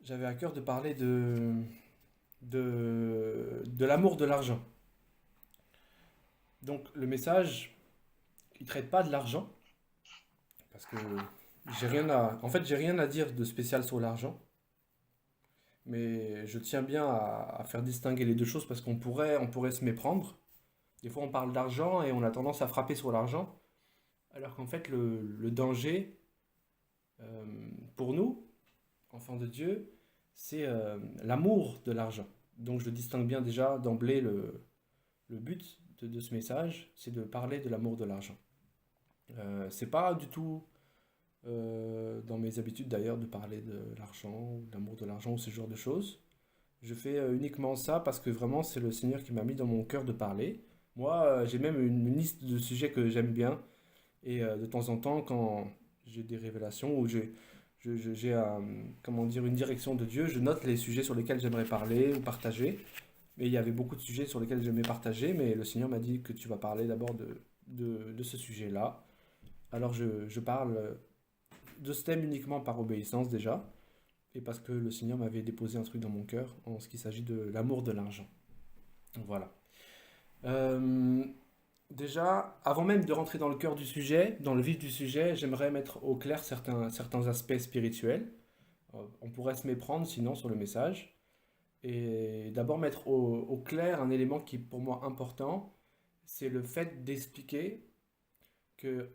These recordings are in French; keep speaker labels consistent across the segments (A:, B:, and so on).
A: j'avais à cœur de parler de l'amour de l'argent. Donc le message, il traite pas de l'argent, parce que j'ai rien à dire de spécial sur l'argent, mais je tiens bien à faire distinguer les deux choses parce on pourrait se méprendre. Des fois on parle d'argent et on a tendance à frapper sur l'argent, alors qu'en fait le danger, euh, pour nous, enfants de Dieu, c'est l'amour de l'argent. Donc je distingue bien déjà d'emblée le but de ce message, c'est de parler de l'amour de l'argent. C'est pas du tout dans mes habitudes d'ailleurs de parler de l'argent, ou de l'amour de l'argent ou ce genre de choses. Je fais uniquement ça parce que vraiment c'est le Seigneur qui m'a mis dans mon cœur de parler. Moi, j'ai même une liste de sujets que j'aime bien et de temps en temps quand j'ai des révélations ou j'ai comment dire, une direction de Dieu, je note les sujets sur lesquels j'aimerais parler ou partager. Mais il y avait beaucoup de sujets sur lesquels j'aimais partager, mais le Seigneur m'a dit que tu vas parler d'abord de ce sujet-là. Alors je parle de ce thème uniquement par obéissance déjà, et parce que le Seigneur m'avait déposé un truc dans mon cœur en ce qui s'agit de l'amour de l'argent. Voilà. Euh, Déjà, avant même de rentrer dans le cœur du sujet, dans le vif du sujet, j'aimerais mettre au clair certains aspects spirituels. On pourrait se méprendre sinon sur le message. Et d'abord mettre au clair un élément qui est pour moi important, c'est le fait d'expliquer que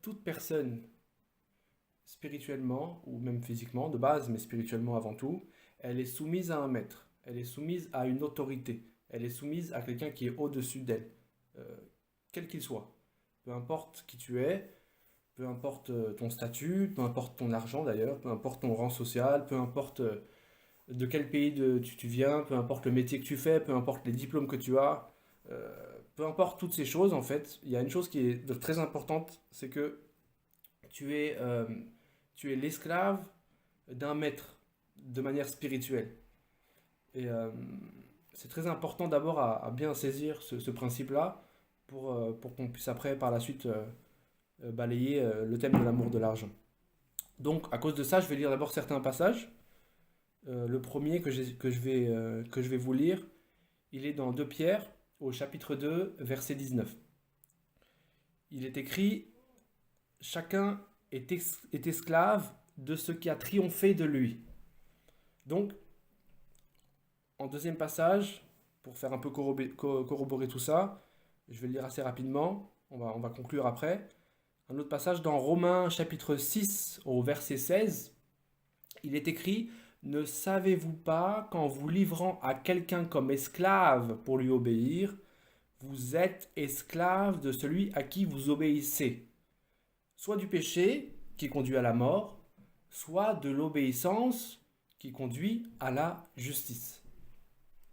A: toute personne spirituellement ou même physiquement de base, mais spirituellement avant tout, elle est soumise à un maître, elle est soumise à une autorité, elle est soumise à quelqu'un qui est au-dessus d'elle, euh, quel qu'il soit. Peu importe qui tu es, peu importe ton statut, peu importe ton argent d'ailleurs, peu importe ton rang social, peu importe de quel pays tu viens, peu importe le métier que tu fais, peu importe les diplômes que tu as, peu importe toutes ces choses en fait, il y a une chose qui est très importante, c'est que tu es, euh, tu es l'esclave d'un maître de manière spirituelle. Et c'est très important d'abord à bien saisir ce principe-là pour qu'on puisse après par la suite balayer le thème de l'amour de l'argent. Donc à cause de ça, je vais lire d'abord certains passages. Le premier que je vais vous lire, il est dans 2 Pierre, au chapitre 2, verset 19. Il est écrit, chacun est esclave de ce qui a triomphé de lui. Donc, en deuxième passage, pour faire un peu corroborer tout ça, je vais le lire assez rapidement, on va conclure après. Un autre passage dans Romains chapitre 6 au verset 16, il est écrit, ne savez-vous pas qu'en vous livrant à quelqu'un comme esclave pour lui obéir, vous êtes esclave de celui à qui vous obéissez, soit du péché qui conduit à la mort, soit de l'obéissance qui conduit à la justice.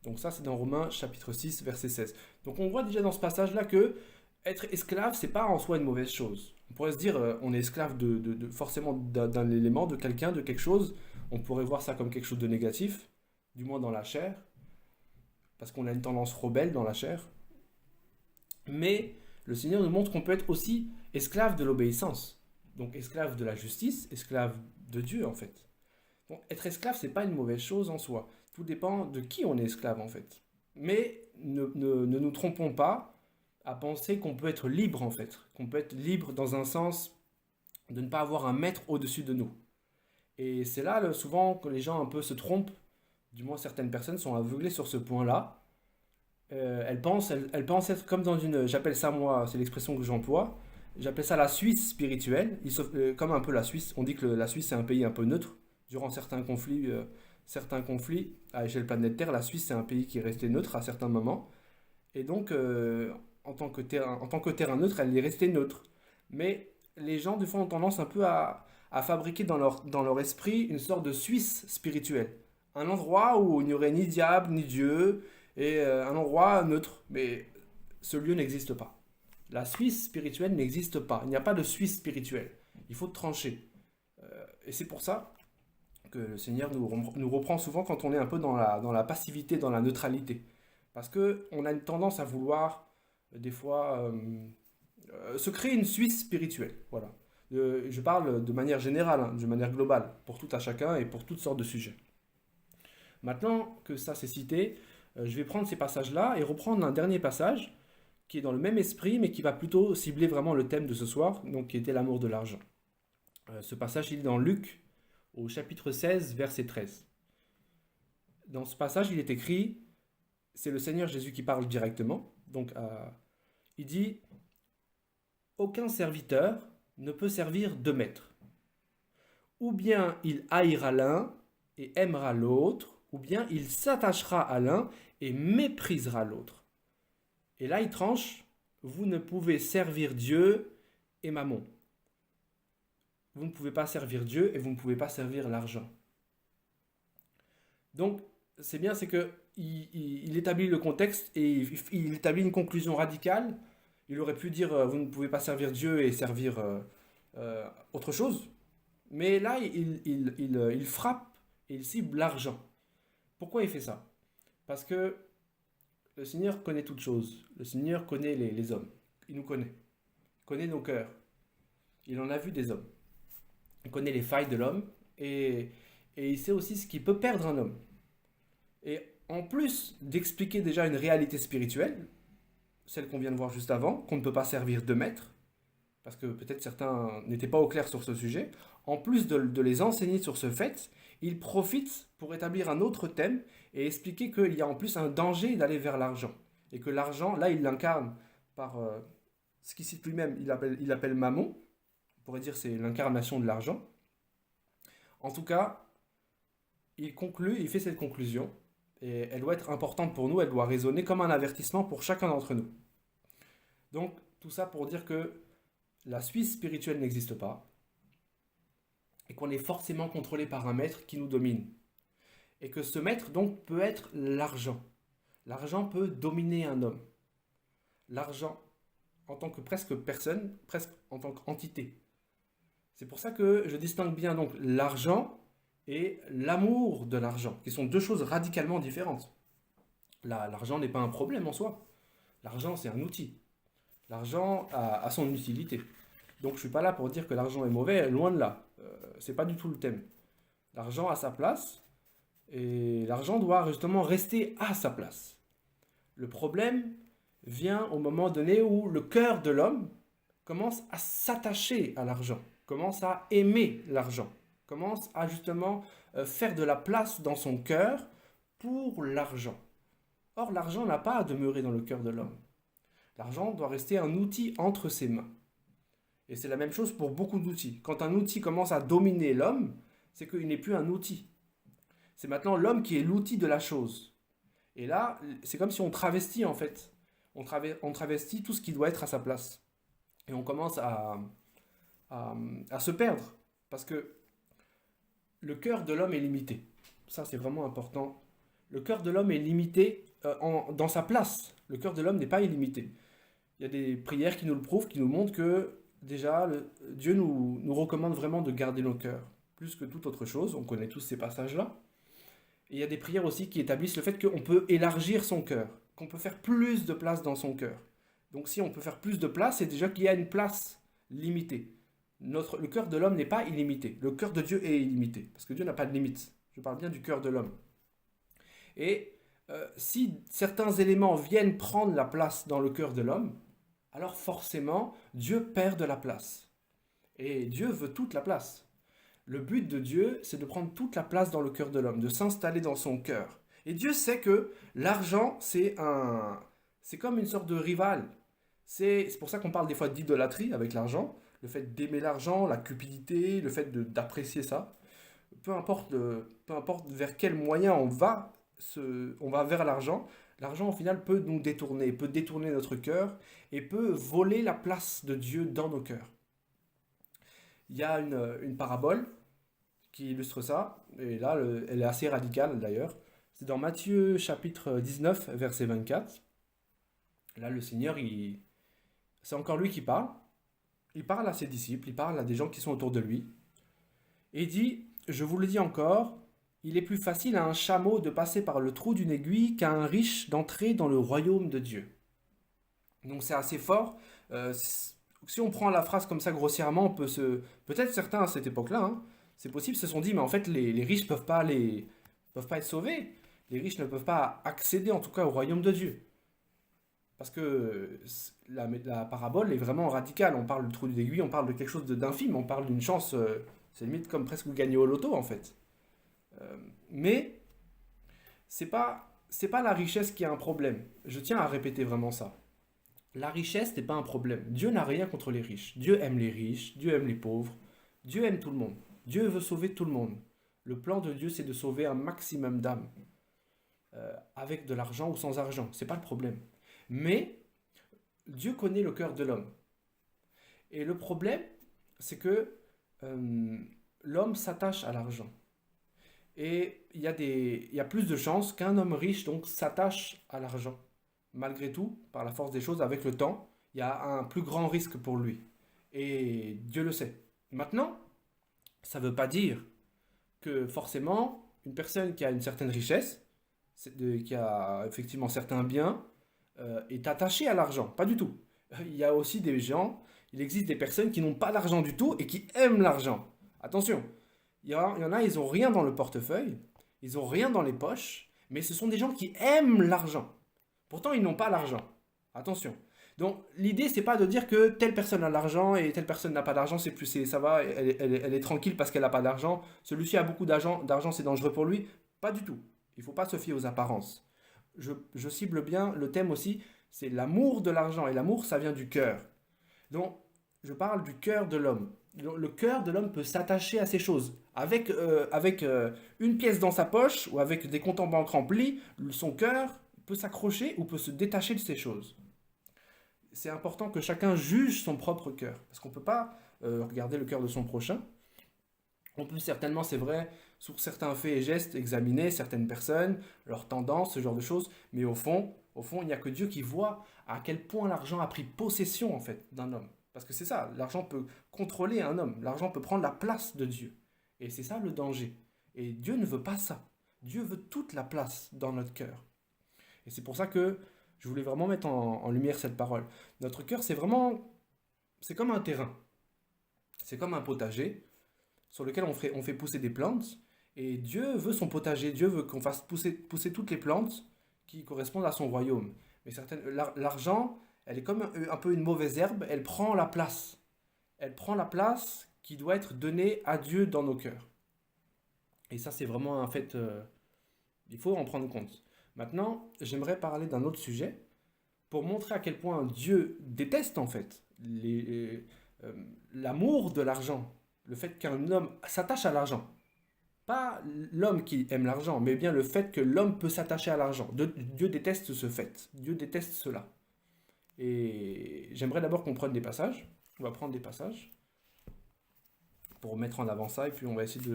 A: Donc ça c'est dans Romains chapitre 6 verset 16. Donc on voit déjà dans ce passage-là que être esclave, c'est pas en soi une mauvaise chose. On pourrait se dire on est esclave forcément d'un élément, de quelqu'un, de quelque chose. On pourrait voir ça comme quelque chose de négatif, du moins dans la chair, parce qu'on a une tendance rebelle dans la chair. Mais le Seigneur nous montre qu'on peut être aussi esclave de l'obéissance. Donc esclave de la justice, esclave de Dieu en fait. Donc être esclave, c'est pas une mauvaise chose en soi. Tout dépend de qui on est esclave en fait. Mais ne nous trompons pas à penser qu'on peut être libre en fait. Qu'on peut être libre dans un sens de ne pas avoir un maître au-dessus de nous. Et c'est là souvent que les gens un peu se trompent. Du moins certaines personnes sont aveuglées sur ce point-là. Elles pensent être comme dans une, j'appelle ça moi, c'est l'expression que j'emploie, j'appelle ça la Suisse spirituelle, comme un peu la Suisse. On dit que la Suisse c'est un pays un peu neutre. Durant certains conflits à l'échelle planétaire, la Suisse c'est un pays qui est resté neutre à certains moments. Et donc, en tant que terrain neutre, elle est restée neutre. Mais les gens, des fois, ont tendance un peu à fabriquer dans leur esprit une sorte de Suisse spirituelle. Un endroit où il n'y aurait ni diable, ni Dieu, et un endroit neutre. Mais ce lieu n'existe pas. La Suisse spirituelle n'existe pas. Il n'y a pas de Suisse spirituelle. Il faut trancher. Et c'est pour ça que le Seigneur nous reprend souvent quand on est un peu dans la passivité, dans la neutralité. Parce que on a une tendance à vouloir, des fois, se créer une Suisse spirituelle. Voilà. Je parle de manière générale, hein, de manière globale, pour tout à chacun et pour toutes sortes de sujets. Maintenant que ça c'est cité, je vais prendre ces passages-là et reprendre un dernier passage qui est dans le même esprit, mais qui va plutôt cibler vraiment le thème de ce soir, donc qui était l'amour de l'argent. Ce passage, il est dans Luc, au chapitre 16, verset 13. Dans ce passage, il est écrit, c'est le Seigneur Jésus qui parle directement, donc il dit, aucun serviteur ne peut servir deux maîtres. Ou bien il haïra l'un et aimera l'autre, ou bien il s'attachera à l'un et méprisera l'autre. Et là, il tranche, vous ne pouvez servir Dieu et Mammon. Vous ne pouvez pas servir Dieu et vous ne pouvez pas servir l'argent. Donc, c'est bien, c'est que il établit le contexte et il établit une conclusion radicale. Il aurait pu dire, vous ne pouvez pas servir Dieu et servir autre chose. Mais là, il frappe et il cible l'argent. Pourquoi il fait ça? Parce que le Seigneur connaît toutes choses. Le Seigneur connaît les hommes. Il nous connaît. Il connaît nos cœurs. Il en a vu des hommes. Il connaît les failles de l'homme et il sait aussi ce qui peut perdre un homme. Et en plus d'expliquer déjà une réalité spirituelle, celle qu'on vient de voir juste avant, qu'on ne peut pas servir deux maîtres, parce que peut-être certains n'étaient pas au clair sur ce sujet, en plus de les enseigner sur ce fait, il profite pour établir un autre thème et expliquer qu'il y a en plus un danger d'aller vers l'argent. Et que l'argent, là, il l'incarne par ce qu'il cite lui-même, il appelle Mammon, on pourrait dire c'est l'incarnation de l'argent. En tout cas, il conclut, il fait cette conclusion, et elle doit être importante pour nous, elle doit résonner comme un avertissement pour chacun d'entre nous. Donc, tout ça pour dire que la Suisse spirituelle n'existe pas, et qu'on est forcément contrôlé par un maître qui nous domine. Et que ce maître, donc, peut être l'argent. L'argent peut dominer un homme. L'argent, en tant que presque personne, presque en tant qu'entité. C'est pour ça que je distingue bien donc l'argent et l'amour de l'argent, qui sont deux choses radicalement différentes. L'argent n'est pas un problème en soi. L'argent, c'est un outil. L'argent a son utilité. Donc je ne suis pas là pour dire que l'argent est mauvais, loin de là. C'est pas du tout le thème. L'argent a sa place et l'argent doit justement rester à sa place. Le problème vient au moment donné où le cœur de l'homme commence à s'attacher à l'argent, commence à aimer l'argent, commence à justement faire de la place dans son cœur pour l'argent. Or, l'argent n'a pas à demeurer dans le cœur de l'homme. L'argent doit rester un outil entre ses mains. Et c'est la même chose pour beaucoup d'outils. Quand un outil commence à dominer l'homme, c'est qu'il n'est plus un outil. C'est maintenant l'homme qui est l'outil de la chose. Et là, c'est comme si on travestit en fait. On travestit tout ce qui doit être à sa place. Et on commence à se perdre. Parce que le cœur de l'homme est limité. Ça, c'est vraiment important. Le cœur de l'homme est limité dans sa place. Le cœur de l'homme n'est pas illimité. Il y a des prières qui nous le prouvent, qui nous montrent que déjà, Dieu nous recommande vraiment de garder nos cœurs, plus que toute autre chose. On connaît tous ces passages-là. Et il y a des prières aussi qui établissent le fait qu'on peut élargir son cœur, qu'on peut faire plus de place dans son cœur. Donc si on peut faire plus de place, c'est déjà qu'il y a une place limitée. Le cœur de l'homme n'est pas illimité. Le cœur de Dieu est illimité, parce que Dieu n'a pas de limite. Je parle bien du cœur de l'homme. Et si certains éléments viennent prendre la place dans le cœur de l'homme, alors forcément, Dieu perd de la place. Et Dieu veut toute la place. Le but de Dieu, c'est de prendre toute la place dans le cœur de l'homme, de s'installer dans son cœur. Et Dieu sait que l'argent, c'est comme une sorte de rival. C'est pour ça qu'on parle des fois d'idolâtrie avec l'argent, le fait d'aimer l'argent, la cupidité, le fait d'apprécier ça. Peu importe vers quel moyen on va vers l'argent, l'argent au final peut nous détourner, peut détourner notre cœur et peut voler la place de Dieu dans nos cœurs. Il y a une parabole qui illustre ça, et là elle est assez radicale d'ailleurs. C'est dans Matthieu chapitre 19, verset 24. Là le Seigneur, c'est encore lui qui parle. Il parle à ses disciples, il parle à des gens qui sont autour de lui. Et il dit, je vous le dis encore, il est plus facile à un chameau de passer par le trou d'une aiguille qu'à un riche d'entrer dans le royaume de Dieu. Donc c'est assez fort. Si on prend la phrase comme ça grossièrement, on peut peut-être certains à cette époque-là, hein, c'est possible, se sont dit, mais en fait les riches peuvent pas aller ne peuvent pas être sauvés. Les riches ne peuvent pas accéder en tout cas au royaume de Dieu. Parce que la parabole est vraiment radicale. On parle du trou d'aiguille, on parle de quelque chose d'infime, on parle d'une chance, c'est limite comme presque gagner au loto en fait. Mais c'est pas la richesse qui est un problème. Je tiens à répéter vraiment ça. La richesse n'est pas un problème. Dieu n'a rien contre les riches. Dieu aime les riches, Dieu aime les pauvres, Dieu aime tout le monde. Dieu veut sauver tout le monde. Le plan de Dieu, c'est de sauver un maximum d'âmes, avec de l'argent ou sans argent. C'est pas le problème. Mais Dieu connaît le cœur de l'homme. Et le problème, c'est que euh, l'homme s'attache à l'argent. Et il y a plus de chances qu'un homme riche donc s'attache à l'argent. Malgré tout, par la force des choses, avec le temps, il y a un plus grand risque pour lui. Et Dieu le sait. Maintenant, ça ne veut pas dire que forcément, une personne qui a une certaine richesse, qui a effectivement certains biens, est attachée à l'argent. Pas du tout. Il y a aussi des gens, il existe des personnes qui n'ont pas d'argent du tout et qui aiment l'argent. Attention, il y en a, ils n'ont rien dans le portefeuille, ils n'ont rien dans les poches, mais ce sont des gens qui aiment l'argent. Pourtant, ils n'ont pas l'argent. Attention. Donc, l'idée, c'est pas de dire que telle personne a l'argent et telle personne n'a pas d'argent, c'est plus, ça va, elle est tranquille parce qu'elle n'a pas d'argent. Celui-ci a beaucoup d'argent, c'est dangereux pour lui. Pas du tout. Il ne faut pas se fier aux apparences. Je cible bien le thème aussi, c'est l'amour de l'argent. Et l'amour, ça vient du cœur. Donc, je parle du cœur de l'homme. Le cœur de l'homme peut s'attacher à ces choses. Avec une pièce dans sa poche ou avec des comptes en banque remplis, son cœur peut s'accrocher ou peut se détacher de ces choses. C'est important que chacun juge son propre cœur. Parce qu'on ne peut pas regarder le cœur de son prochain. On peut certainement, c'est vrai, sur certains faits et gestes, examiner certaines personnes, leurs tendances, ce genre de choses. Mais au fond, il n'y a que Dieu qui voit à quel point l'argent a pris possession en fait d'un homme. Parce que c'est ça, l'argent peut contrôler un homme. L'argent peut prendre la place de Dieu. Et c'est ça le danger. Et Dieu ne veut pas ça. Dieu veut toute la place dans notre cœur. Et c'est pour ça que je voulais vraiment mettre en lumière cette parole. Notre cœur, c'est comme un terrain. C'est comme un potager sur lequel on fait pousser des plantes. Et Dieu veut son potager. Dieu veut qu'on fasse pousser toutes les plantes qui correspondent à son royaume. Mais l'argent, elle est comme un peu une mauvaise herbe. Elle prend la place. Elle prend la place qui doit être donnée à Dieu dans nos cœurs. Et ça, c'est vraiment un fait. Il faut en prendre compte. Maintenant, j'aimerais parler d'un autre sujet pour montrer à quel point Dieu déteste en fait l'amour de l'argent, le fait qu'un homme s'attache à l'argent. Pas l'homme qui aime l'argent, mais bien le fait que l'homme peut s'attacher à l'argent. Dieu déteste ce fait. Dieu déteste cela. Et j'aimerais d'abord qu'on prenne des passages. On va prendre des passages pour mettre en avant ça et puis on va essayer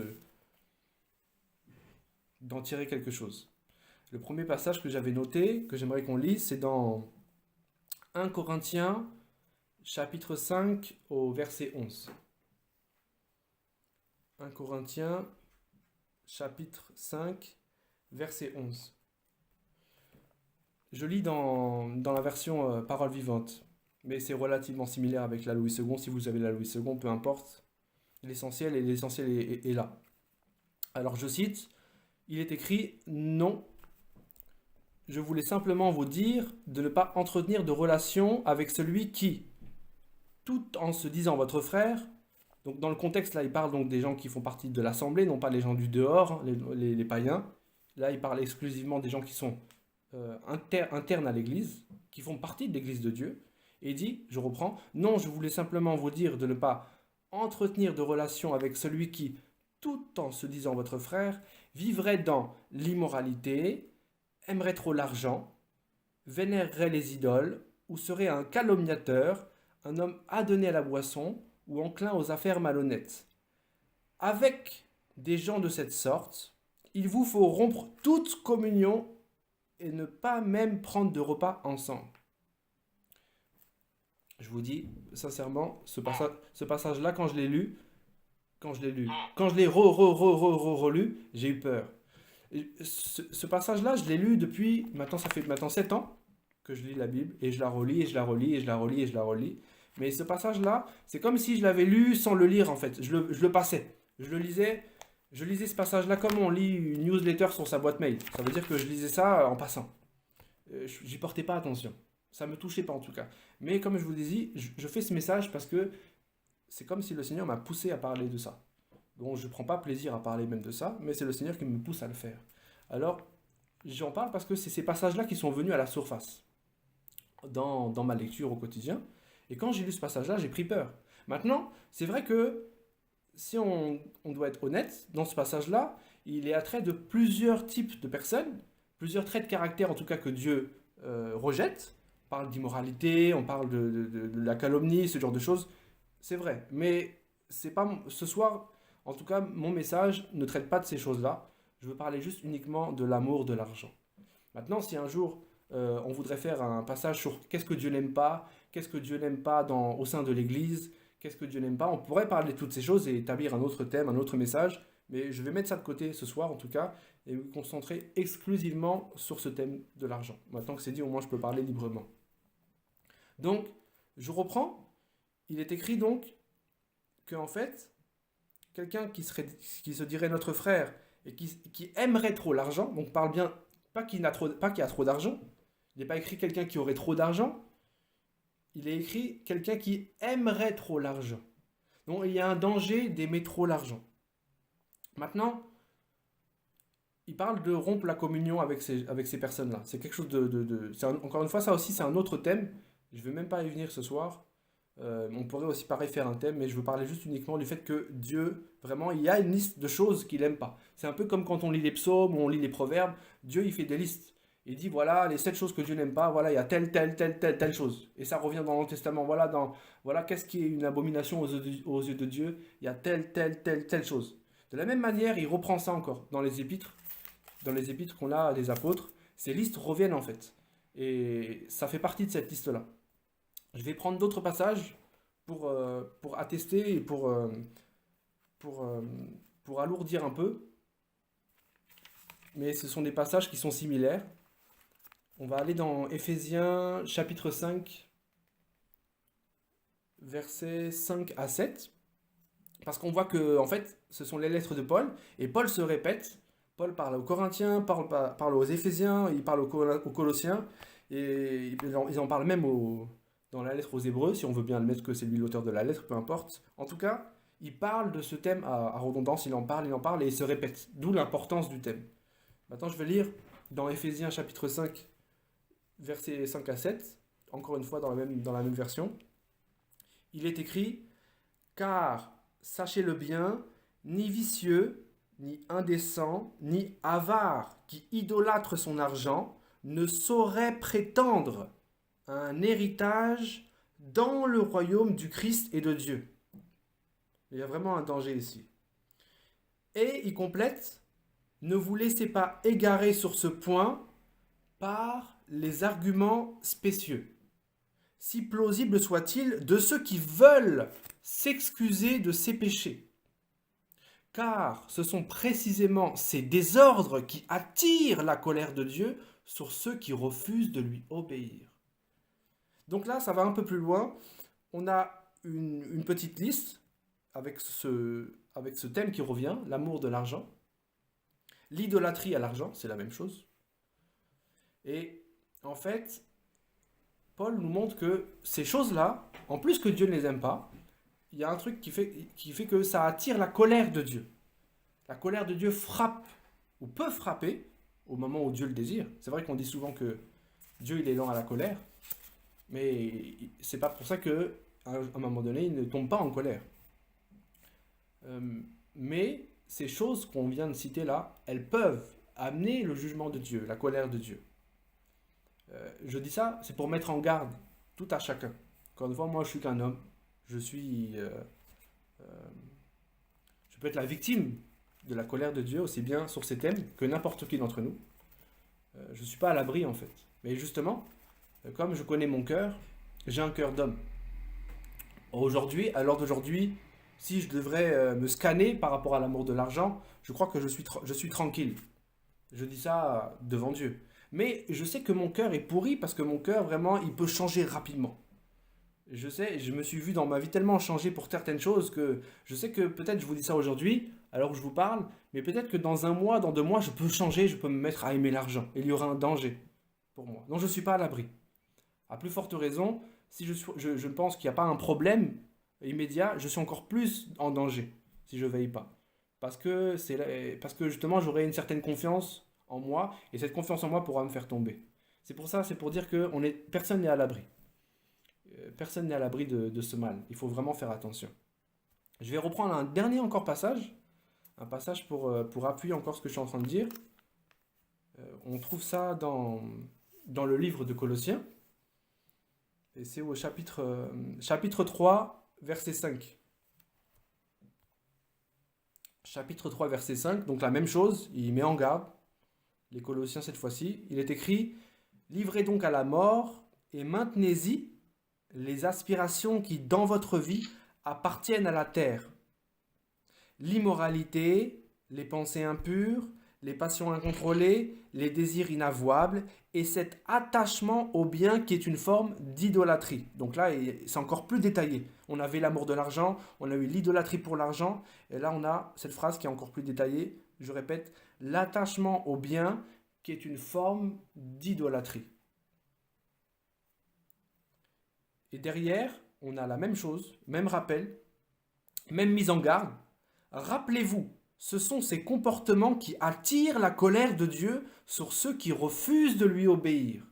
A: d'en tirer quelque chose. Le premier passage que j'avais noté, que j'aimerais qu'on lise, c'est dans 1 Corinthiens, chapitre 5, au verset 11. 1 Corinthiens, chapitre 5, verset 11. Je lis dans la version Parole vivante, mais c'est relativement similaire avec la Louis II. Si vous avez la Louis II, peu importe. L'essentiel est là. Alors je cite, il est écrit « Non, je voulais simplement vous dire de ne pas entretenir de relation avec celui qui, tout en se disant votre frère, donc dans le contexte là il parle donc des gens qui font partie de l'assemblée, non pas les gens du dehors, les païens, là il parle exclusivement des gens qui sont internes à l'église, qui font partie de l'église de Dieu, et il dit, je reprends, non je voulais simplement vous dire de ne pas entretenir de relation avec celui qui, tout en se disant votre frère, vivrait dans l'immoralité, aimerait trop l'argent, vénérerait les idoles, ou serait un calomniateur, un homme adonné à la boisson, ou enclin aux affaires malhonnêtes. Avec des gens de cette sorte, il vous faut rompre toute communion et ne pas même prendre de repas ensemble. Je vous dis sincèrement, ce passage-là, quand je l'ai relu, j'ai eu peur. Ce passage-là, je l'ai lu depuis, maintenant ça fait maintenant 7 ans que je lis la Bible, et je la relis, et je la relis, et je la relis, et je la relis. Mais ce passage-là, c'est comme si je l'avais lu sans le lire en fait. Je le passais. Je le lisais, Je lisais ce passage-là comme on lit une newsletter sur sa boîte mail. Ça veut dire que je lisais ça en passant. J'y portais pas attention. Ça me touchait pas en tout cas. Mais comme je vous l'ai dit, je fais ce message parce que c'est comme si le Seigneur m'a poussé à parler de ça. Bon, je prends pas plaisir à parler même de ça, mais c'est le Seigneur qui me pousse à le faire. Alors, j'en parle parce que c'est ces passages-là qui sont venus à la surface dans ma lecture au quotidien. Et quand j'ai lu ce passage-là, j'ai pris peur. Maintenant, c'est vrai que si on doit être honnête, dans ce passage-là, il est attrait de plusieurs types de personnes, plusieurs traits de caractère en tout cas que Dieu rejette. On parle d'immoralité, on parle de la calomnie, ce genre de choses. C'est vrai, mais c'est pas ce soir, en tout cas, mon message ne traite pas de ces choses-là. Je veux parler juste uniquement de l'amour de l'argent. Maintenant, si un jour on voudrait faire un passage sur qu'est-ce que Dieu n'aime pas, qu'est-ce que Dieu n'aime pas au sein de l'Église, qu'est-ce que Dieu n'aime pas, on pourrait parler de toutes ces choses et établir un autre thème, un autre message, mais je vais mettre ça de côté ce soir en tout cas et me concentrer exclusivement sur ce thème de l'argent. Maintenant que c'est dit, au moins je peux parler librement. Donc, je reprends. Il est écrit donc qu'en fait, quelqu'un qui se dirait notre frère et qui aimerait trop l'argent, donc parle bien, pas qui a trop d'argent, il n'est pas écrit quelqu'un qui aurait trop d'argent, il est écrit quelqu'un qui aimerait trop l'argent. Donc il y a un danger d'aimer trop l'argent. Maintenant, il parle de rompre la communion avec ces personnes-là. C'est quelque chose encore une fois, ça aussi c'est un autre thème. Je ne vais même pas y venir ce soir. On pourrait aussi pareil faire un thème, mais je veux parler juste uniquement du fait que Dieu, vraiment, il y a une liste de choses qu'il n'aime pas. C'est un peu comme quand on lit les psaumes ou on lit les proverbes. Dieu, il fait des listes. Il dit, voilà, les 7 choses que Dieu n'aime pas, voilà, il y a telle chose. Et ça revient dans l'Ancien Testament, voilà, qu'est-ce qui est une abomination aux yeux de Dieu. Il y a telle chose. De la même manière, il reprend ça encore dans les épîtres qu'on a des apôtres. Ces listes reviennent en fait. Et ça fait partie de cette liste-là. Je vais prendre d'autres passages pour attester et pour, euh, pour alourdir un peu. Mais ce sont des passages qui sont similaires. On va aller dans Éphésiens chapitre 5, versets 5 à 7. Parce qu'on voit que, en fait, ce sont les lettres de Paul. Et Paul se répète. Paul parle aux Corinthiens, parle aux Éphésiens, il parle aux Colossiens. Et ils en parlent même dans la lettre aux Hébreux, si on veut bien admettre que c'est lui l'auteur de la lettre, peu importe. En tout cas, il parle de ce thème à redondance, il en parle et il se répète, d'où l'importance du thème. Maintenant, je vais lire dans Éphésiens chapitre 5, versets 5 à 7, encore une fois dans la même version. Il est écrit, car, sachez-le bien, ni vicieux, ni indécent, ni avare, qui idolâtre son argent, ne saurait prétendre un héritage dans le royaume du Christ et de Dieu. Il y a vraiment un danger ici. Et il complète, ne vous laissez pas égarer sur ce point par les arguments spécieux, si plausibles soient-ils, de ceux qui veulent s'excuser de ces péchés. Car ce sont précisément ces désordres qui attirent la colère de Dieu sur ceux qui refusent de lui obéir. Donc là, ça va un peu plus loin. On a une petite liste avec ce thème qui revient, l'amour de l'argent. L'idolâtrie à l'argent, c'est la même chose. Et en fait, Paul nous montre que ces choses-là, en plus que Dieu ne les aime pas, il y a un truc qui fait que ça attire la colère de Dieu. La colère de Dieu frappe, ou peut frapper, au moment où Dieu le désire. C'est vrai qu'on dit souvent que Dieu il est lent à la colère, mais c'est pas pour ça qu'à un moment donné, il ne tombe pas en colère. Mais ces choses qu'on vient de citer là, elles peuvent amener le jugement de Dieu, la colère de Dieu. Je dis ça, c'est pour mettre en garde tout à chacun. Encore une fois, moi je suis qu'un homme, je peux être la victime de la colère de Dieu aussi bien sur ces thèmes que n'importe qui d'entre nous. Je ne suis pas à l'abri en fait. Mais justement, comme je connais mon cœur, j'ai un cœur d'homme. Aujourd'hui, à l'heure d'aujourd'hui, si je devrais me scanner par rapport à l'amour de l'argent, je crois que je suis tranquille. Je dis ça devant Dieu. Mais je sais que mon cœur est pourri parce que mon cœur, vraiment, il peut changer rapidement. Je sais, je me suis vu dans ma vie tellement changer pour certaines choses que je sais que peut-être je vous dis ça aujourd'hui, alors que je vous parle, mais peut-être que dans un mois, dans 2 mois, je peux changer, je peux me mettre à aimer l'argent. Il y aura un danger pour moi. Donc je ne suis pas à l'abri. À plus forte raison, si je pense qu'il n'y a pas un problème immédiat, je suis encore plus en danger si je veille pas. Parce que justement, j'aurai une certaine confiance en moi, et cette confiance en moi pourra me faire tomber. C'est pour ça, c'est pour dire que personne n'est à l'abri. Personne n'est à l'abri de ce mal. Il faut vraiment faire attention. Je vais reprendre un dernier encore passage, un passage pour appuyer encore ce que je suis en train de dire. On trouve ça dans le livre de Colossiens, et c'est au chapitre 3, verset 5. Chapitre 3, verset 5, donc la même chose, il met en garde, les Colossiens cette fois-ci, il est écrit, livrez donc à la mort et maintenez-y les aspirations qui, dans votre vie, appartiennent à la terre. L'immoralité, les pensées impures, les passions incontrôlées, les désirs inavouables et cet attachement au bien qui est une forme d'idolâtrie. Donc là, c'est encore plus détaillé. On avait l'amour de l'argent, on a eu l'idolâtrie pour l'argent, et là on a cette phrase qui est encore plus détaillée. Je répète, l'attachement au bien qui est une forme d'idolâtrie. Et derrière, on a la même chose, même rappel, même mise en garde. Rappelez-vous, ce sont ces comportements qui attirent la colère de Dieu sur ceux qui refusent de lui obéir.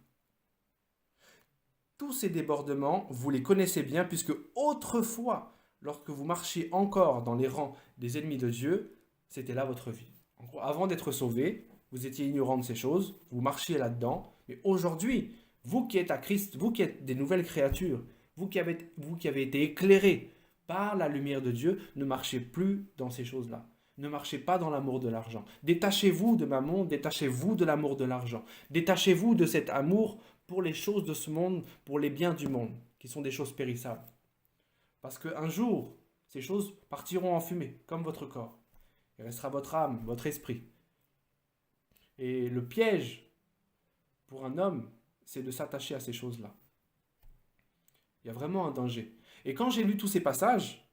A: Tous ces débordements, vous les connaissez bien puisque autrefois, lorsque vous marchiez encore dans les rangs des ennemis de Dieu, c'était là votre vie. En gros, avant d'être sauvé, vous étiez ignorant de ces choses, vous marchiez là-dedans, mais aujourd'hui, vous qui êtes à Christ, vous qui êtes des nouvelles créatures, vous qui avez été éclairés par la lumière de Dieu, ne marchez plus dans ces choses-là. Ne marchez pas dans l'amour de l'argent. Détachez-vous de mammon, détachez-vous de l'amour de l'argent. Détachez-vous de cet amour pour les choses de ce monde, pour les biens du monde, qui sont des choses périssables. Parce qu'un jour, ces choses partiront en fumée, comme votre corps. Il restera votre âme, votre esprit. Et le piège pour un homme, c'est de s'attacher à ces choses-là. Il y a vraiment un danger. Et quand j'ai lu tous ces passages,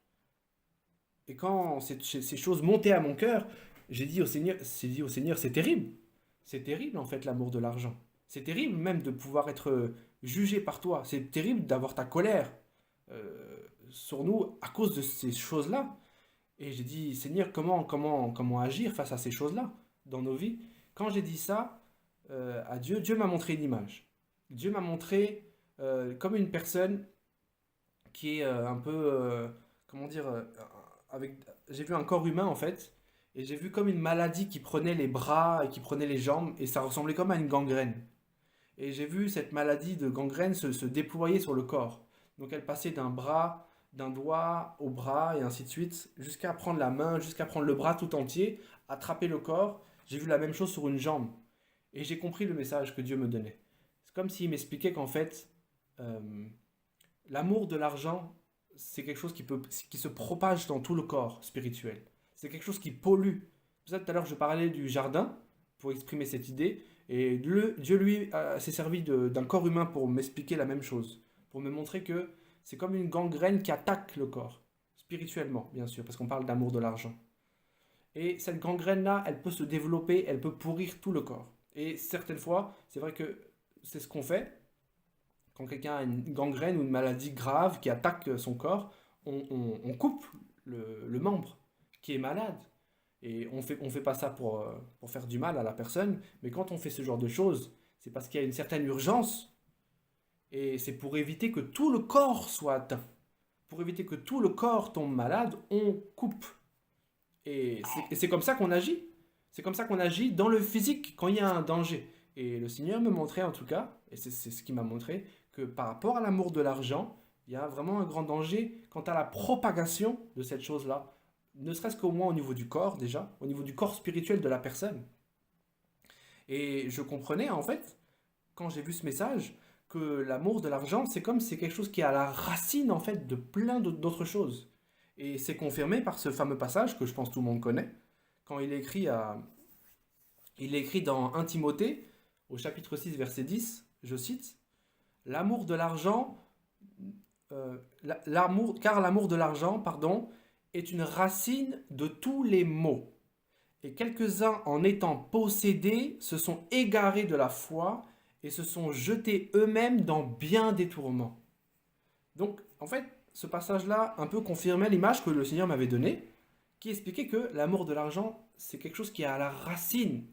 A: et quand ces choses montaient à mon cœur, j'ai dit au Seigneur, c'est terrible. C'est terrible en fait l'amour de l'argent. C'est terrible même de pouvoir être jugé par toi. C'est terrible d'avoir ta colère sur nous à cause de ces choses-là. Et j'ai dit, Seigneur, comment agir face à ces choses-là dans nos vies? Quand j'ai dit ça à Dieu, Dieu m'a montré une image. Dieu m'a montré comme une personne qui est un peu, comment dire, avec, j'ai vu un corps humain en fait, et j'ai vu comme une maladie qui prenait les bras et qui prenait les jambes, et ça ressemblait comme à une gangrène. Et j'ai vu cette maladie de gangrène se déployer sur le corps. Donc elle passait d'un bras, d'un doigt au bras, et ainsi de suite, jusqu'à prendre la main, jusqu'à prendre le bras tout entier, attraper le corps. J'ai vu la même chose sur une jambe. Et j'ai compris le message que Dieu me donnait. C'est comme s'il m'expliquait qu'en fait, euh, l'amour de l'argent, c'est quelque chose qui se propage dans tout le corps spirituel. C'est quelque chose qui pollue. C'est pour ça que tout à l'heure je parlais du jardin pour exprimer cette idée. Et Dieu lui s'est servi d'un corps humain pour m'expliquer la même chose. Pour me montrer que c'est comme une gangrène qui attaque le corps. Spirituellement, bien sûr, parce qu'on parle d'amour de l'argent. Et cette gangrène-là, elle peut se développer, elle peut pourrir tout le corps. Et certaines fois, c'est vrai que c'est ce qu'on fait. Quand quelqu'un a une gangrène ou une maladie grave qui attaque son corps, on coupe le membre qui est malade. Et on fait pas ça pour faire du mal à la personne, mais quand on fait ce genre de choses, c'est parce qu'il y a une certaine urgence, et c'est pour éviter que tout le corps soit atteint. Pour éviter que tout le corps tombe malade, on coupe. Et c'est comme ça qu'on agit. C'est comme ça qu'on agit dans le physique quand il y a un danger. Et le Seigneur me montrait en tout cas, et c'est ce qu'il m'a montré, que par rapport à l'amour de l'argent, il y a vraiment un grand danger quant à la propagation de cette chose-là. Ne serait-ce qu'au moins au niveau du corps déjà, au niveau du corps spirituel de la personne. Et je comprenais en fait, quand j'ai vu ce message, que l'amour de l'argent, c'est quelque chose qui est à la racine en fait de plein d'autres choses. Et c'est confirmé par ce fameux passage que je pense tout le monde connaît, quand il est écrit dans 1 Timothée, au chapitre 6, verset 10, je cite, l'amour de l'argent car l'amour de l'argent, pardon, est une racine de tous les maux. Et quelques-uns, en étant possédés, se sont égarés de la foi et se sont jetés eux-mêmes dans bien des tourments. Donc, en fait, ce passage-là un peu confirmait l'image que le Seigneur m'avait donnée, qui expliquait que l'amour de l'argent, c'est quelque chose qui est à la racine,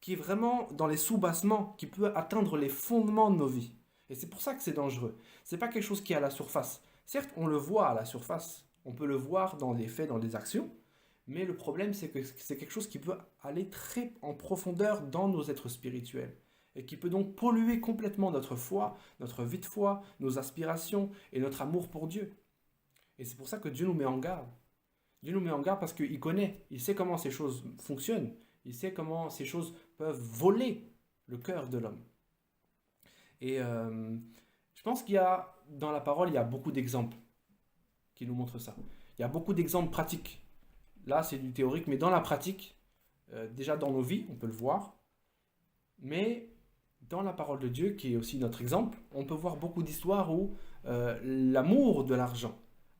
A: qui est vraiment dans les sous-bassements, qui peut atteindre les fondements de nos vies. Et c'est pour ça que c'est dangereux. C'est pas quelque chose qui est à la surface. Certes, on le voit à la surface, on peut le voir dans les faits, dans les actions, mais le problème, c'est que c'est quelque chose qui peut aller très en profondeur dans nos êtres spirituels et qui peut donc polluer complètement notre foi, notre vie de foi, nos aspirations et notre amour pour Dieu. Et c'est pour ça que Dieu nous met en garde. Dieu nous met en garde parce qu'il connaît, il sait comment ces choses fonctionnent, il sait comment ces choses peuvent voler le cœur de l'homme. Et je pense qu'il y a, dans la parole, il y a beaucoup d'exemples qui nous montrent ça. Il y a beaucoup d'exemples pratiques. Là, c'est du théorique, mais dans la pratique, déjà dans nos vies, on peut le voir, mais dans la parole de Dieu, qui est aussi notre exemple, on peut voir beaucoup d'histoires où l'amour de l'argent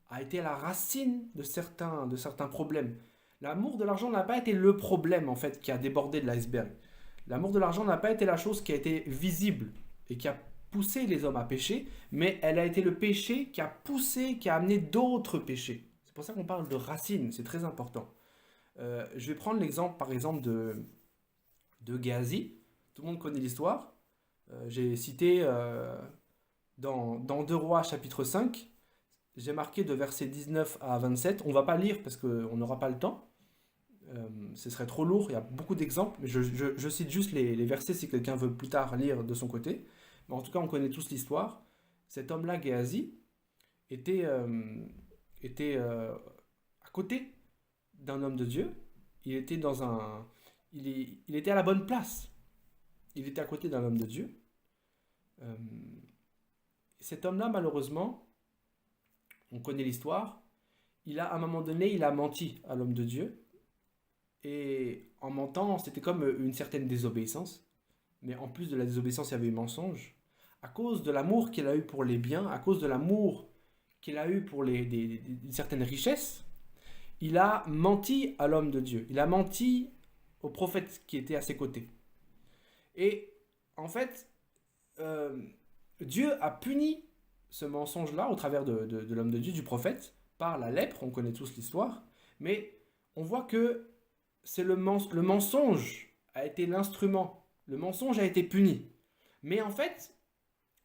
A: a été la racine de certains problèmes. L'amour de l'argent n'a pas été le problème, en fait, qui a débordé de l'iceberg. L'amour de l'argent n'a pas été la chose qui a été visible et qui a poussé les hommes à pécher, mais elle a été le péché qui a poussé, qui a amené d'autres péchés. C'est pour ça qu'on parle de racines, c'est très important. Je vais prendre l'exemple, par exemple, de Géasi. Tout le monde connaît l'histoire. J'ai cité dans 2 Rois chapitre 5, j'ai marqué de versets 19 à 27. On ne va pas lire parce qu'on n'aura pas le temps. Ce serait trop lourd, il y a beaucoup d'exemples, mais je cite juste les versets si quelqu'un veut plus tard lire de son côté. Mais en tout cas, on connaît tous l'histoire. Cet homme-là, Géasi, était à côté d'un homme de Dieu. Il était il était à la bonne place. Il était à côté d'un homme de Dieu. Euh, Cet homme-là, malheureusement, on connaît l'histoire. À un moment donné, il a menti à l'homme de Dieu. Et en mentant, c'était comme une certaine désobéissance. Mais en plus de la désobéissance, il y avait eu mensonge. À cause de l'amour qu'il a eu pour les biens, à cause de l'amour qu'il a eu pour certaines richesses, il a menti à l'homme de Dieu. Il a menti au prophète qui était à ses côtés. Et en fait, Dieu a puni ce mensonge-là au travers de l'homme de Dieu, du prophète, par la lèpre. On connaît tous l'histoire. Mais on voit que le mensonge a été l'instrument. Le mensonge a été puni. Mais en fait,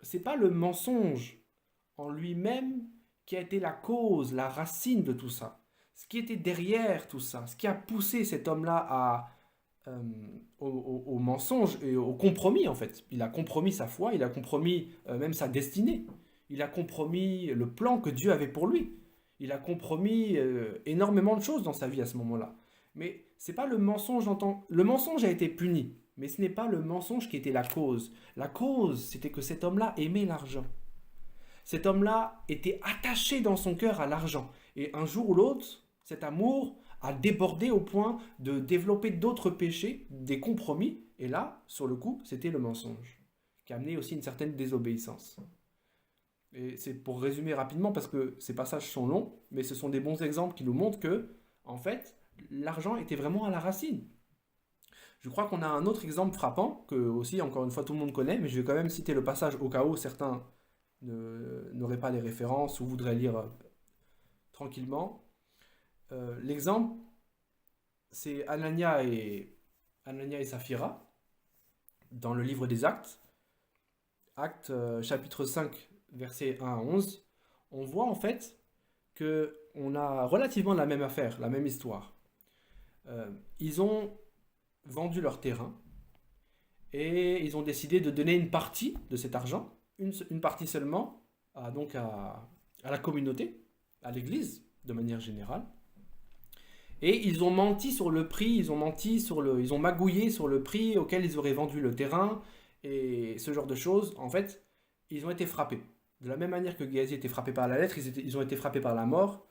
A: c'est pas le mensonge en lui-même qui a été la cause, la racine de tout ça. Ce qui était derrière tout ça, ce qui a poussé cet homme-là au mensonge et au compromis en fait. Il a compromis sa foi, il a compromis même sa destinée. Il a compromis le plan que Dieu avait pour lui. Il a compromis énormément de choses dans sa vie à ce moment-là. Mais c'est pas le mensonge en tant... Le mensonge a été puni, mais ce n'est pas le mensonge qui était la cause. La cause, c'était que cet homme-là aimait l'argent. Cet homme-là était attaché dans son cœur à l'argent. Et un jour ou l'autre, cet amour a débordé au point de développer d'autres péchés, des compromis. Et là, sur le coup, c'était le mensonge, qui a amené aussi une certaine désobéissance. Et c'est pour résumer rapidement, parce que ces passages sont longs, mais ce sont des bons exemples qui nous montrent que, en fait, l'argent était vraiment à la racine. Je crois qu'on a un autre exemple frappant, que aussi, encore une fois, tout le monde connaît, mais je vais quand même citer le passage au cas où certains n'auraient pas les références ou voudraient lire tranquillement. L'exemple, c'est Anania et Saphira, dans le livre des Actes, Actes chapitre 5, versets 1 à 11. On voit en fait qu'on a relativement la même affaire, la même histoire. Ils ont vendu leur terrain et ils ont décidé de donner une partie de cet argent, une partie seulement, à la communauté, à l'église, de manière générale. Et ils ont menti sur le prix, ils ont magouillé sur le prix auquel ils auraient vendu le terrain et ce genre de choses. En fait, ils ont été frappés. De la même manière que Géasi était frappé par la lettre, ils ont été frappés par la mort.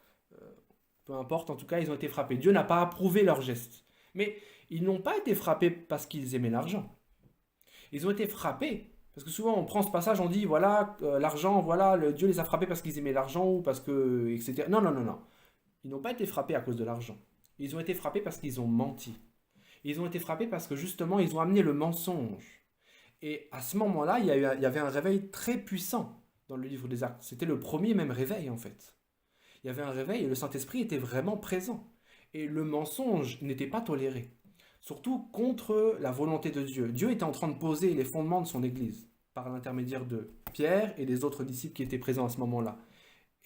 A: Peu importe, en tout cas, ils ont été frappés. Dieu n'a pas approuvé leur geste. Mais ils n'ont pas été frappés parce qu'ils aimaient l'argent. Ils ont été frappés Parce que souvent on prend ce passage, on dit voilà, l'argent, voilà, Dieu les a frappés parce qu'ils aimaient l'argent ou parce que, etc. Non, non, non, non. Ils n'ont pas été frappés à cause de l'argent. Ils ont été frappés parce qu'ils ont menti. Ils ont été frappés parce que justement ils ont amené le mensonge. Et à ce moment-là, il y avait un réveil très puissant dans le livre des Actes. C'était le premier même réveil en fait. Il y avait un réveil et le Saint-Esprit était vraiment présent. Et le mensonge n'était pas toléré. Surtout contre la volonté de Dieu. Dieu était en train de poser les fondements de son Église par l'intermédiaire de Pierre et des autres disciples qui étaient présents à ce moment-là.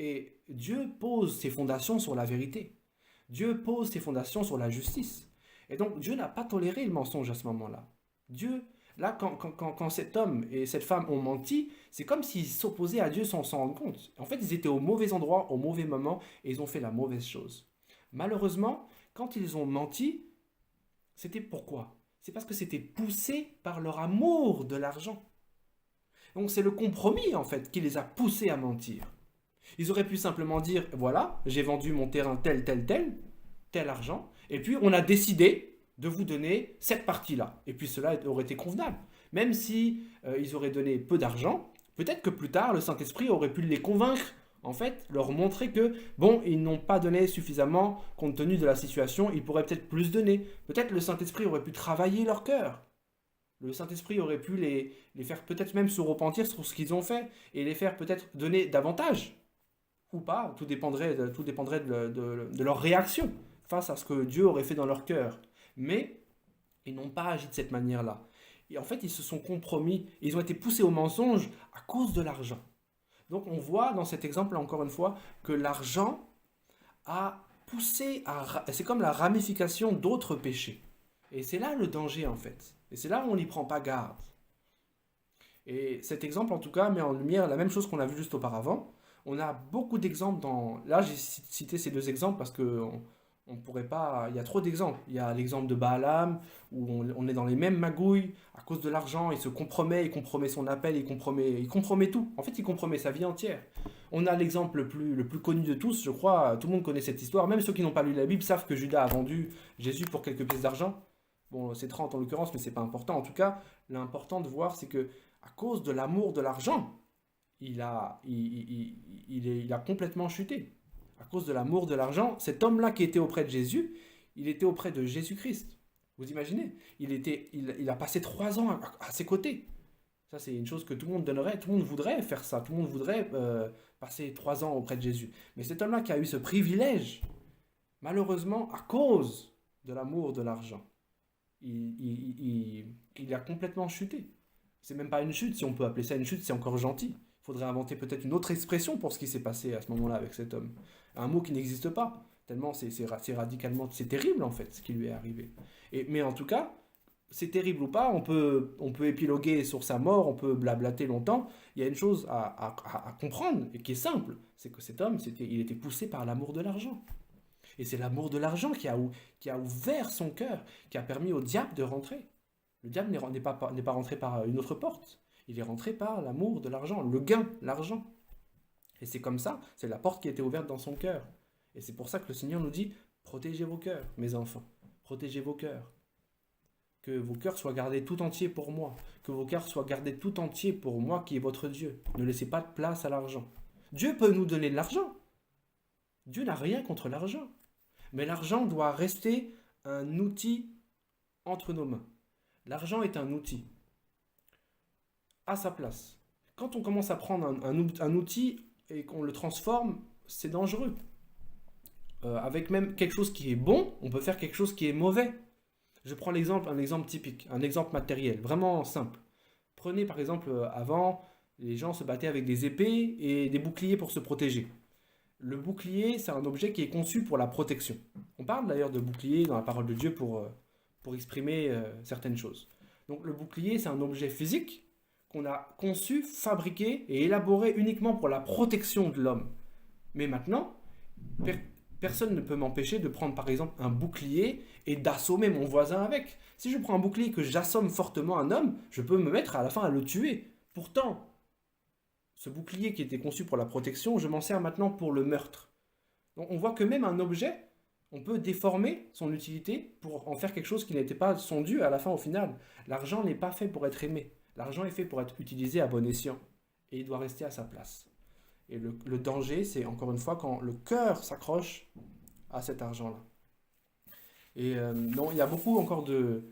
A: Et Dieu pose ses fondations sur la vérité. Dieu pose ses fondations sur la justice. Et donc Dieu n'a pas toléré le mensonge à ce moment-là. Dieu, là, quand cet homme et cette femme ont menti, c'est comme s'ils s'opposaient à Dieu sans s'en rendre compte. En fait, ils étaient au mauvais endroit, au mauvais moment, et ils ont fait la mauvaise chose. Malheureusement, quand ils ont menti, c'était pourquoi? C'est parce que c'était poussé par leur amour de l'argent. Donc c'est le compromis, en fait, qui les a poussés à mentir. Ils auraient pu simplement dire, voilà, j'ai vendu mon terrain tel argent, et puis on a décidé de vous donner cette partie-là. Et puis cela aurait été convenable. Même si ils auraient donné peu d'argent, peut-être que plus tard, le Saint-Esprit aurait pu les convaincre, en fait, leur montrer que, bon, ils n'ont pas donné suffisamment compte tenu de la situation, ils pourraient peut-être plus donner. Peut-être le Saint-Esprit aurait pu travailler leur cœur. Le Saint-Esprit aurait pu les faire peut-être même se repentir sur ce qu'ils ont fait, et les faire peut-être donner davantage ou pas, tout dépendrait de leur réaction face à ce que Dieu aurait fait dans leur cœur. Mais ils n'ont pas agi de cette manière-là. Et en fait, ils se sont compromis, ils ont été poussés au mensonge à cause de l'argent. Donc on voit dans cet exemple, encore une fois, que l'argent a poussé à... C'est comme la ramification d'autres péchés. Et c'est là le danger, en fait. Et c'est là où on n'y prend pas garde. Et cet exemple, en tout cas, met en lumière la même chose qu'on a vu juste auparavant. On a beaucoup d'exemples dans... Là, j'ai cité ces deux exemples parce que on pourrait pas... Il y a trop d'exemples. Il y a l'exemple de Balaam, où on est dans les mêmes magouilles. À cause de l'argent, il compromet son appel, il compromet tout. En fait, il compromet sa vie entière. On a l'exemple le plus connu de tous, je crois. Tout le monde connaît cette histoire. Même ceux qui n'ont pas lu la Bible savent que Judas a vendu Jésus pour quelques pièces d'argent. Bon, c'est 30 en l'occurrence, mais c'est pas important. En tout cas, l'important de voir, c'est que à cause de l'amour de l'argent, il a complètement chuté. À cause de l'amour de l'argent, cet homme-là qui était auprès de Jésus, il était auprès de Jésus-Christ. Vous imaginez? Il a passé 3 ans à ses côtés. Ça, c'est une chose que tout le monde donnerait, tout le monde voudrait faire ça, tout le monde voudrait passer 3 ans auprès de Jésus. Mais cet homme-là qui a eu ce privilège, malheureusement, à cause de l'amour de l'argent, il a complètement chuté. C'est même pas une chute, si on peut appeler ça une chute, c'est encore gentil. Il faudrait inventer peut-être une autre expression pour ce qui s'est passé à ce moment-là avec cet homme. Un mot qui n'existe pas, tellement c'est radicalement, c'est terrible en fait ce qui lui est arrivé. Mais en tout cas, c'est terrible ou pas, on peut épiloguer sur sa mort, on peut blablater longtemps. Il y a une chose à comprendre et qui est simple, c'est que cet homme, il était poussé par l'amour de l'argent. Et c'est l'amour de l'argent qui a ouvert son cœur, qui a permis au diable de rentrer. Le diable n'est pas rentré par une autre porte. Il est rentré par l'amour de l'argent, le gain, l'argent. Et c'est comme ça, c'est la porte qui était ouverte dans son cœur. Et c'est pour ça que le Seigneur nous dit, protégez vos cœurs, mes enfants. Protégez vos cœurs. Que vos cœurs soient gardés tout entiers pour moi. Que vos cœurs soient gardés tout entiers pour moi qui est votre Dieu. Ne laissez pas de place à l'argent. Dieu peut nous donner de l'argent. Dieu n'a rien contre l'argent. Mais l'argent doit rester un outil entre nos mains. L'argent est un outil à sa place. Quand on commence à prendre un outil et qu'on le transforme, c'est dangereux. Avec même quelque chose qui est bon, on peut faire quelque chose qui est mauvais. Je prends un exemple typique, un exemple matériel, vraiment simple. Prenez par exemple, avant, les gens se battaient avec des épées et des boucliers pour se protéger. Le bouclier, c'est un objet qui est conçu pour la protection. On parle d'ailleurs de bouclier dans la parole de Dieu pour exprimer certaines choses. Donc le bouclier, c'est un objet physique qu'on a conçu, fabriqué et élaboré uniquement pour la protection de l'homme. Mais maintenant, personne ne peut m'empêcher de prendre par exemple un bouclier et d'assommer mon voisin avec. Si je prends un bouclier et que j'assomme fortement un homme, je peux me mettre à la fin à le tuer. Pourtant, ce bouclier qui était conçu pour la protection, je m'en sers maintenant pour le meurtre. Donc on voit que même un objet, on peut déformer son utilité pour en faire quelque chose qui n'était pas son dû à la fin au final. L'argent n'est pas fait pour être aimé. L'argent est fait pour être utilisé à bon escient et il doit rester à sa place. Et le danger, c'est encore une fois quand le cœur s'accroche à cet argent-là. Et non, il y a beaucoup encore de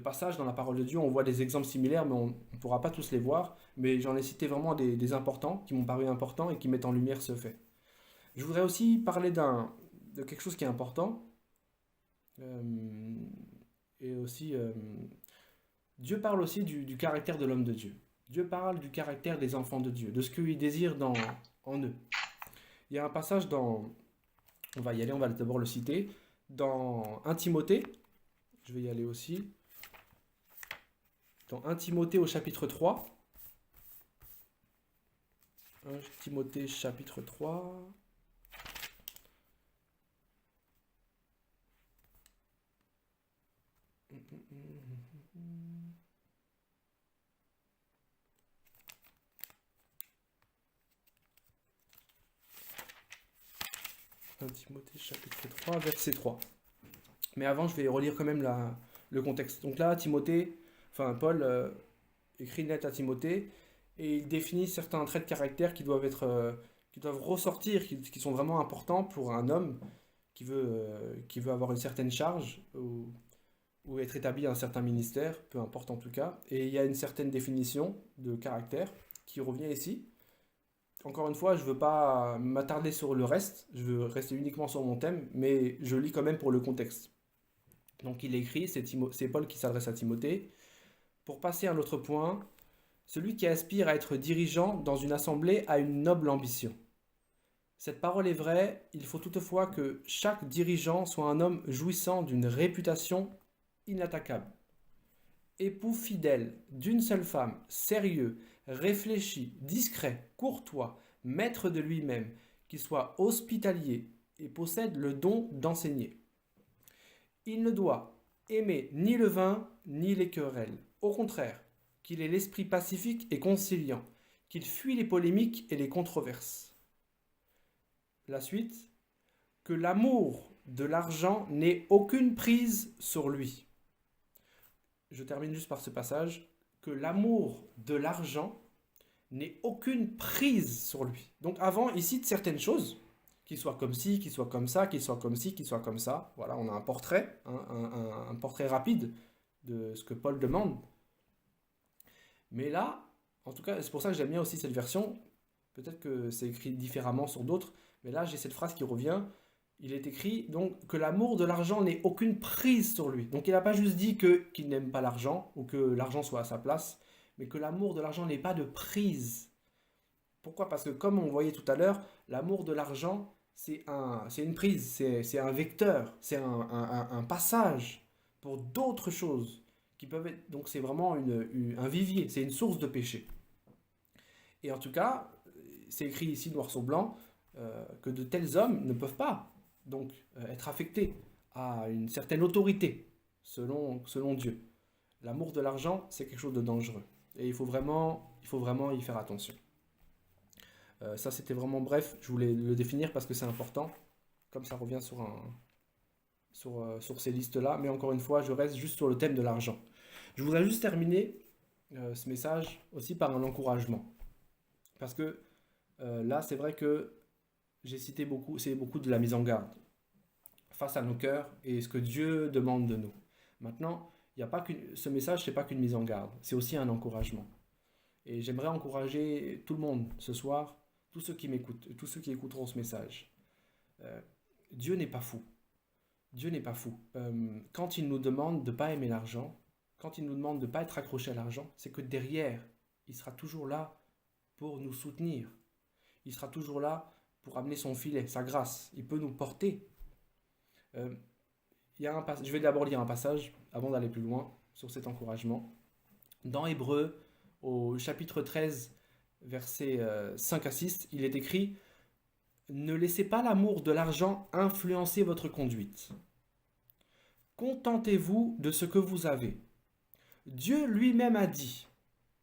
A: passages dans la parole de Dieu, on voit des exemples similaires, mais on ne pourra pas tous les voir. Mais j'en ai cité vraiment des importants, qui m'ont paru importants et qui mettent en lumière ce fait. Je voudrais aussi parler de quelque chose qui est important. euh, et aussi, Dieu parle aussi du caractère de l'homme de Dieu. Dieu parle du caractère des enfants de Dieu, de ce qu'il désire en eux. Il y a un passage on va y aller, on va d'abord le citer, dans 1 Timothée, je vais y aller aussi, dans 1 Timothée au chapitre 3, 1 Timothée chapitre 3, 1 Timothée chapitre 3, verset 3. Mais avant, je vais relire quand même le contexte. Donc là, Paul écrit une lettre à Timothée et il définit certains traits de caractère qui doivent ressortir, qui sont vraiment importants pour un homme qui veut avoir une certaine charge ou être établi à un certain ministère, peu importe en tout cas. Et il y a une certaine définition de caractère qui revient ici. Encore une fois, je ne veux pas m'attarder sur le reste, je veux rester uniquement sur mon thème, mais je lis quand même pour le contexte. Donc il écrit, c'est Paul qui s'adresse à Timothée. Pour passer à un autre point, celui qui aspire à être dirigeant dans une assemblée a une noble ambition. Cette parole est vraie, il faut toutefois que chaque dirigeant soit un homme jouissant d'une réputation inattaquable. Époux fidèle d'une seule femme, sérieux, réfléchi, discret, courtois, maître de lui-même, qui soit hospitalier et possède le don d'enseigner. Il ne doit aimer ni le vin ni les querelles. Au contraire, qu'il ait l'esprit pacifique et conciliant, qu'il fuit les polémiques et les controverses. La suite, que l'amour de l'argent n'ait aucune prise sur lui. Je termine juste par ce passage, que l'amour de l'argent n'ait aucune prise sur lui. Donc avant, il cite certaines choses, qu'il soit comme ci, qu'il soit comme ça, qu'il soit comme ci, qu'il soit comme ça. Voilà, on a un portrait, un portrait rapide de ce que Paul demande. Mais là, en tout cas, c'est pour ça que j'aime bien aussi cette version. Peut-être que c'est écrit différemment sur d'autres, mais là, j'ai cette phrase qui revient. Il est écrit donc que l'amour de l'argent n'ait aucune prise sur lui. Donc il n'a pas juste dit qu'il n'aime pas l'argent ou que l'argent soit à sa place, mais que l'amour de l'argent n'ait pas de prise. Pourquoi? Parce que comme on voyait tout à l'heure, l'amour de l'argent, c'est une prise, c'est un vecteur, c'est un passage pour d'autres choses qui peuvent être. Donc c'est vraiment un vivier, c'est une source de péché. Et en tout cas, c'est écrit ici noir sur blanc que de tels hommes ne peuvent pas donc être affectés à une certaine autorité selon Dieu. L'amour de l'argent, c'est quelque chose de dangereux. Et il faut vraiment y faire attention. Ça, c'était vraiment bref. Je voulais le définir parce que c'est important. Comme ça revient sur ces listes-là. Mais encore une fois, je reste juste sur le thème de l'argent. Je voudrais juste terminer ce message aussi par un encouragement. Parce que là, c'est vrai que j'ai cité c'est beaucoup de la mise en garde face à nos cœurs et ce que Dieu demande de nous. Maintenant, ce message, c'est pas qu'une mise en garde, c'est aussi un encouragement. Et j'aimerais encourager tout le monde ce soir, tous ceux qui m'écoutent, tous ceux qui écouteront ce message. Dieu n'est pas fou. Dieu n'est pas fou. Quand il nous demande de ne pas aimer l'argent, quand il nous demande de ne pas être accroché à l'argent, c'est que derrière, il sera toujours là pour nous soutenir. Il sera toujours là pour amener son filet, sa grâce. Il peut nous porter. Je vais d'abord lire un passage avant d'aller plus loin sur cet encouragement. Dans Hébreux, au chapitre 13, versets 5 à 6, il est écrit « Ne laissez pas l'amour de l'argent influencer votre conduite. Contentez-vous de ce que vous avez. Dieu lui-même a dit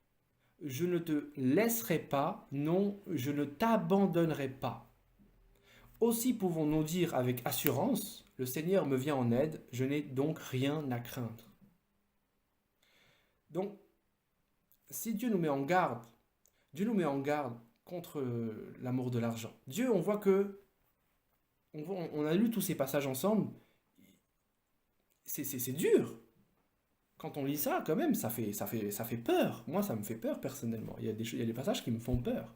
A: « Je ne te laisserai pas, non, je ne t'abandonnerai pas. » Aussi pouvons-nous dire avec assurance « Le Seigneur me vient en aide, je n'ai donc rien à craindre. » Donc, si Dieu nous met en garde, Dieu nous met en garde contre l'amour de l'argent. Dieu, on voit que, on a lu tous ces passages ensemble, c'est dur. Quand on lit ça, quand même, ça fait peur. Moi, ça me fait peur personnellement. Il y a des passages qui me font peur.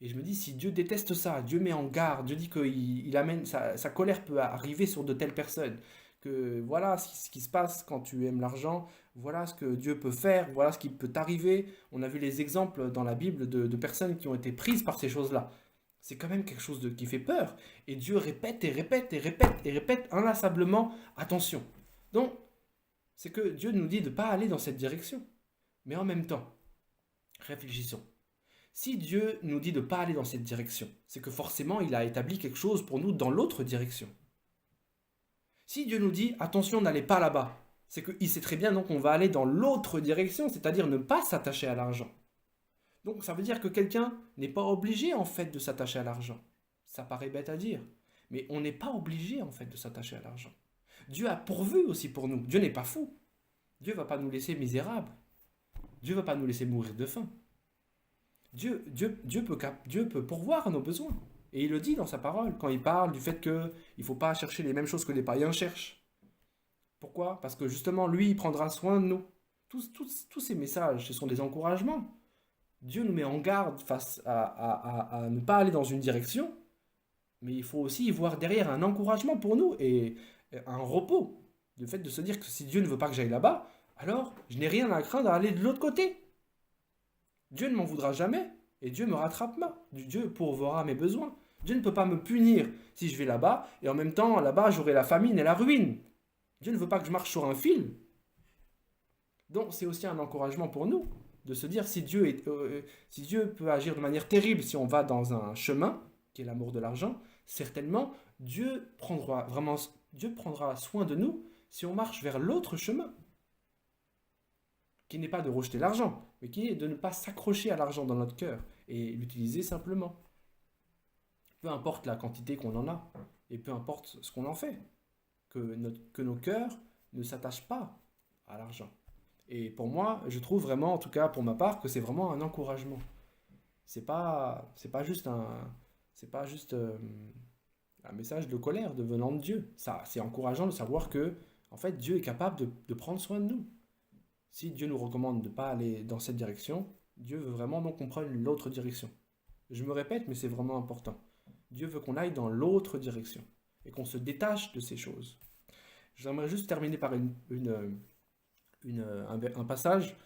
A: Et je me dis, si Dieu déteste ça, Dieu met en garde, Dieu dit qu'il amène, sa colère peut arriver sur de telles personnes, que voilà ce qui se passe quand tu aimes l'argent, voilà ce que Dieu peut faire, voilà ce qui peut t'arriver. On a vu les exemples dans la Bible de personnes qui ont été prises par ces choses-là. C'est quand même quelque chose qui fait peur. Et Dieu répète et répète et répète et répète inlassablement, attention. Donc, c'est que Dieu nous dit de ne pas aller dans cette direction. Mais en même temps, réfléchissons. Si Dieu nous dit de ne pas aller dans cette direction, c'est que forcément il a établi quelque chose pour nous dans l'autre direction. Si Dieu nous dit attention, n'allez pas là-bas, c'est qu'il sait très bien donc on va aller dans l'autre direction, c'est-à-dire ne pas s'attacher à l'argent. Donc ça veut dire que quelqu'un n'est pas obligé en fait de s'attacher à l'argent. Ça paraît bête à dire, mais on n'est pas obligé en fait de s'attacher à l'argent. Dieu a pourvu aussi pour nous. Dieu n'est pas fou. Dieu ne va pas nous laisser misérables. Dieu ne va pas nous laisser mourir de faim. Dieu peut pourvoir à nos besoins. Et il le dit dans sa parole, quand il parle du fait qu'il ne faut pas chercher les mêmes choses que les païens cherchent. Pourquoi? Parce que justement, lui, il prendra soin de nous. Tous ces messages, ce sont des encouragements. Dieu nous met en garde face à ne pas aller dans une direction, mais il faut aussi y voir derrière un encouragement pour nous et un repos. Le fait de se dire que si Dieu ne veut pas que j'aille là-bas, alors je n'ai rien à craindre à aller de l'autre côté. Dieu ne m'en voudra jamais et Dieu me rattrapera. Dieu pourvoira mes besoins. Dieu ne peut pas me punir si je vais là-bas et en même temps, là-bas, j'aurai la famine et la ruine. Dieu ne veut pas que je marche sur un fil. Donc, c'est aussi un encouragement pour nous de se dire si Dieu peut agir de manière terrible si on va dans un chemin qui est l'amour de l'argent, certainement Dieu prendra soin de nous si on marche vers l'autre chemin, qui n'est pas de rejeter l'argent, mais qui est de ne pas s'accrocher à l'argent dans notre cœur et l'utiliser simplement. Peu importe la quantité qu'on en a, et peu importe ce qu'on en fait, que nos cœurs ne s'attachent pas à l'argent. Et pour moi, je trouve vraiment, en tout cas pour ma part, que c'est vraiment un encouragement. C'est pas juste un message de colère venant de Dieu. Ça, c'est encourageant de savoir que, en fait, Dieu est capable de prendre soin de nous. Si Dieu nous recommande de ne pas aller dans cette direction, Dieu veut vraiment donc qu'on prenne l'autre direction. Je me répète, mais c'est vraiment important. Dieu veut qu'on aille dans l'autre direction et qu'on se détache de ces choses. J'aimerais juste terminer par un passage.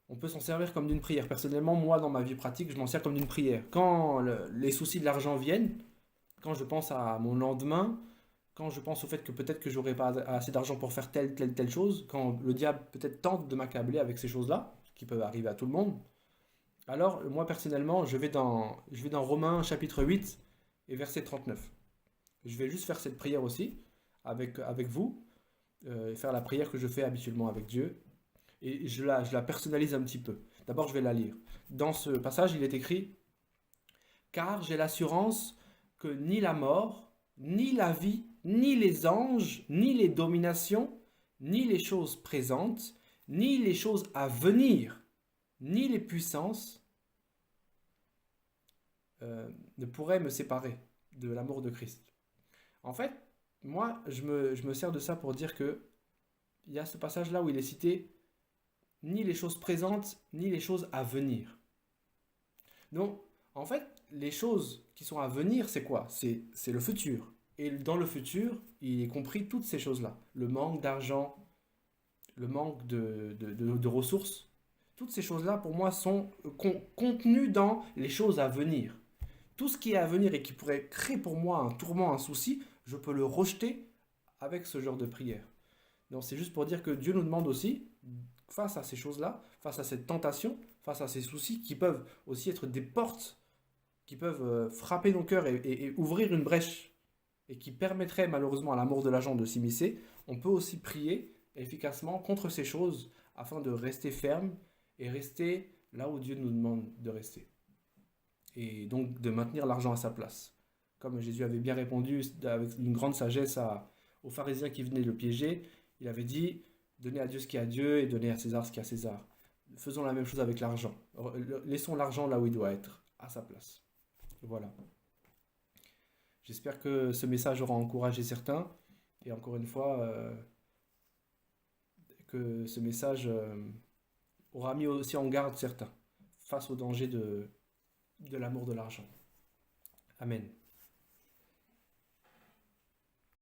A: On peut s'en servir comme d'une prière. Personnellement, moi, dans ma vie pratique, je m'en sers comme d'une prière. Quand les soucis de l'argent viennent, quand je pense à mon lendemain, quand je pense au fait que peut-être que j'aurai pas assez d'argent pour faire telle chose, quand le diable peut-être tente de m'accabler avec ces choses-là, ce qui peut arriver à tout le monde, alors moi personnellement, je vais dans Romains chapitre 8 et verset 39. Je vais juste faire cette prière aussi avec vous, faire la prière que je fais habituellement avec Dieu, et je la personnalise un petit peu. D'abord, je vais la lire. Dans ce passage, il est écrit: Car j'ai l'assurance que ni la mort, ni la vie, ni les anges, ni les dominations, ni les choses présentes, ni les choses à venir, ni les puissances ne pourraient me séparer de l'amour de Christ. En fait, moi, je me sers de ça pour dire que il y a ce passage-là où il est cité ni les choses présentes, ni les choses à venir. Donc, en fait, les choses qui sont à venir, c'est quoi? C'est le futur. Et dans le futur, il est compris toutes ces choses-là. Le manque d'argent, le manque de ressources. Toutes ces choses-là, pour moi, sont contenues dans les choses à venir. Tout ce qui est à venir et qui pourrait créer pour moi un tourment, un souci, je peux le rejeter avec ce genre de prière. Donc c'est juste pour dire que Dieu nous demande aussi, face à ces choses-là, face à cette tentation, face à ces soucis qui peuvent aussi être des portes, qui peuvent frapper nos cœurs et ouvrir une brèche, et qui permettraient malheureusement à l'amour de l'argent de s'immiscer, on peut aussi prier efficacement contre ces choses afin de rester ferme et rester là où Dieu nous demande de rester. Et donc de maintenir l'argent à sa place. Comme Jésus avait bien répondu avec une grande sagesse aux pharisiens qui venaient le piéger, il avait dit: donnez à Dieu ce qui est à Dieu et donnez à César ce qui est à César. faisons la même chose avec l'argent. Laissons l'argent là où il doit être, à sa place. Voilà. J'espère que ce message aura encouragé certains. Et encore une fois, que ce message aura mis aussi en garde certains face au danger de l'amour de l'argent. Amen.